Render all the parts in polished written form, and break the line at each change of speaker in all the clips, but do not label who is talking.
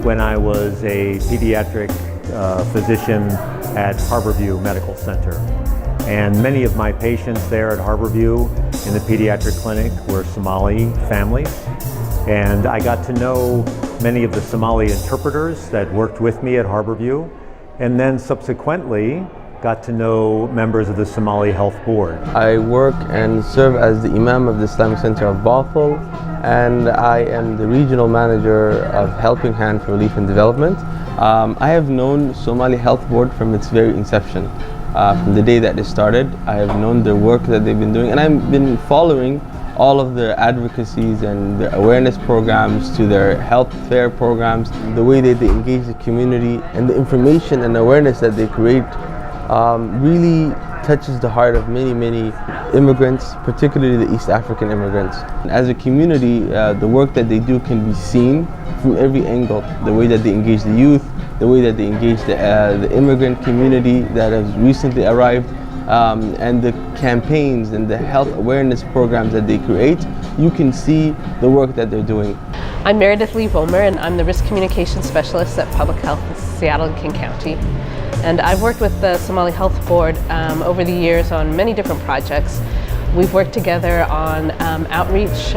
when I was a pediatric physician at Harborview Medical Center. And many of my patients there at Harborview in the pediatric clinic were Somali families. And I got to know many of the Somali interpreters that worked with me at Harborview, and then subsequently got to know members of the Somali Health Board.
I work and serve as the Imam of the Islamic Center of Bothell, and I am the regional manager of Helping Hand for Relief and Development. I have known Somali Health Board from its very inception. From the day that they started, I have known their work that they've been doing, and I've been following all of their advocacies and their awareness programs to their health fair programs, the way that they engage the community, and the information and awareness that they create really touches the heart of many immigrants, particularly the East African immigrants. As a community, the work that they do can be seen from every angle. The way that they engage the youth, the way that they engage the immigrant community that has recently arrived, and the campaigns and the health awareness programs that they create, you can see the work that they're doing.
I'm Meredith Lee Vollmer, and I'm the Risk Communication Specialist at Public Health in Seattle and King County. And I've worked with the Somali Health Board over the years on many different projects. We've worked together on outreach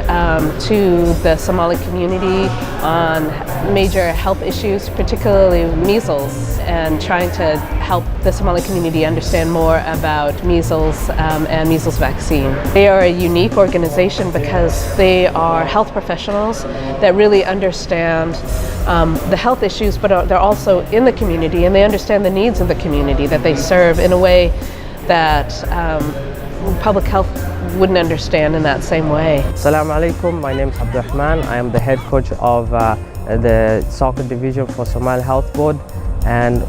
to the Somali community on major health issues, particularly measles, and trying to help the Somali community understand more about measles and measles vaccine. They are a unique organization because they are health professionals that really understand the health issues, but they're also in the community, and they understand the needs of the community that they serve in a way that public health wouldn't understand in that same way.
Assalamu alaikum, my name is Abdurrahman. I am the head coach of the soccer division for Somali Health Board, and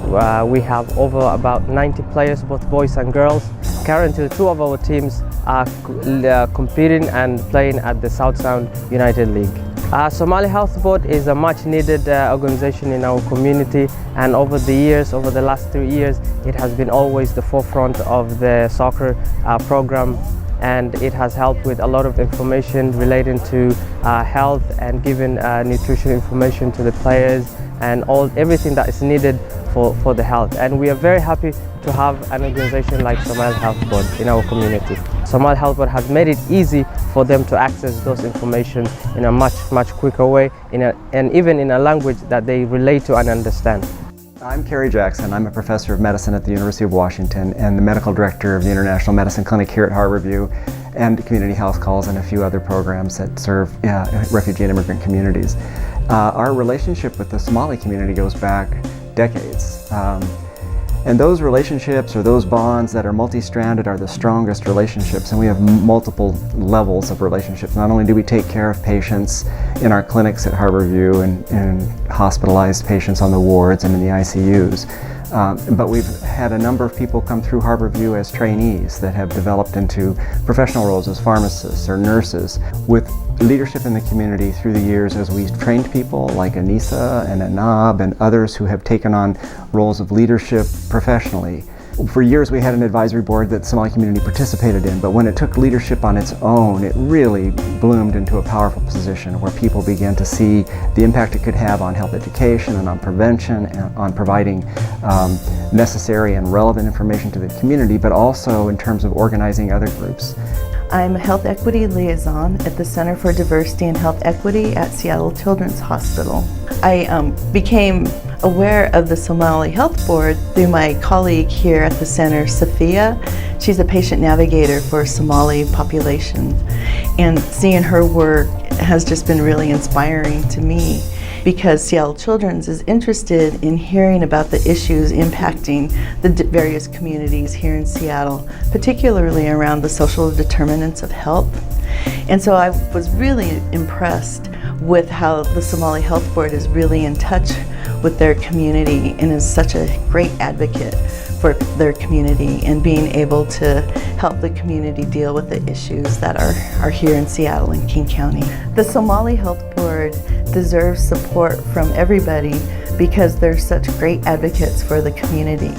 we have over about 90 players, both boys and girls. Currently, two of our teams are competing and playing at the South Sound United League. Somali Health Board is a much needed organization in our community, and over the years, over the last 3 years, it has been always the forefront of the soccer program, and it has helped with a lot of information relating to health and giving nutrition information to the players and everything that is needed for the health. And we are very happy to have an organization like Somali Health Board in our community. Somali Health Board has made it easy for them to access those information in a much quicker way, and even in a language that they relate to and understand.
I'm Kerry Jackson. I'm a professor of medicine at the University of Washington and the medical director of the International Medicine Clinic here at Harborview, and Community Health Calls and a few other programs that serve refugee and immigrant communities. Our relationship with the Somali community goes back decades. And those relationships, or those bonds that are multi-stranded, are the strongest relationships, and we have multiple levels of relationships. Not only do we take care of patients in our clinics at Harborview and hospitalized patients on the wards and in the ICUs, but we've had a number of people come through Harborview as trainees that have developed into professional roles as pharmacists or nurses, with leadership in the community through the years as we've trained people like Anissa and Anab and others who have taken on roles of leadership professionally. For years we had an advisory board that the Somali community participated in, but when it took leadership on its own, it really bloomed into a powerful position where people began to see the impact it could have on health education and on prevention and on providing necessary and relevant information to the community, but also in terms of organizing other groups.
I'm a Health Equity Liaison at the Center for Diversity and Health Equity at Seattle Children's Hospital. I became aware of the Somali Health Board through my colleague here at the center, Sophia. She's a patient navigator for Somali populations, and seeing her work has just been really inspiring to me, because Seattle Children's is interested in hearing about the issues impacting the various communities here in Seattle, particularly around the social determinants of health. And so I was really impressed with how the Somali Health Board is really in touch with their community and is such a great advocate for their community and being able to help the community deal with the issues that are here in Seattle and King County. The Somali Health Board deserves support from everybody because they're such great advocates for the community.